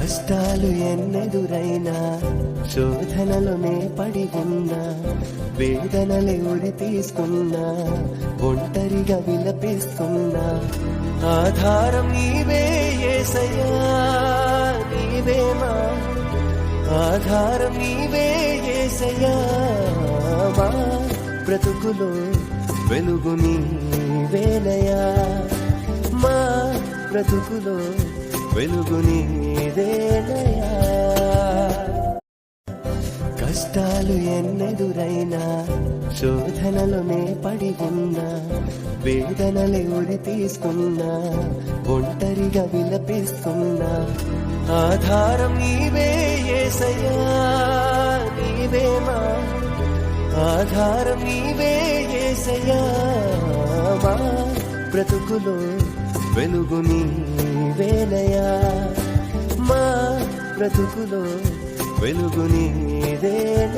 కష్టాలు ఎన్నెదురైనా శోధనలోనే పడి ఉన్నా వేదనలే ఉరి తీసుకున్నా ఒంటరిగా విలపిస్తున్నా ఆధారం నీవే యేసయ్యా నీవేమా ఆధారం నీవే యేసయ్యా మా బ్రతుకులో వెలుగు నీవేనయా మా బ్రతుకులో వెలుగు నీదేనయా కష్టాలు ఎన్నెదురైనా శోధనలోనే పడి ఉన్నా వేదనలే ఉరి తీసుకున్నా ఒంటరిగా విలపిస్తున్నా ఆధారం నీవే యేసయ్యా నీవేమా ఆధారం నీవే యేసయ్యా మా బ్రతుకులో వెలుగు నీవేనయా మా బ్రతుకులో వెలుగు నీదేనయా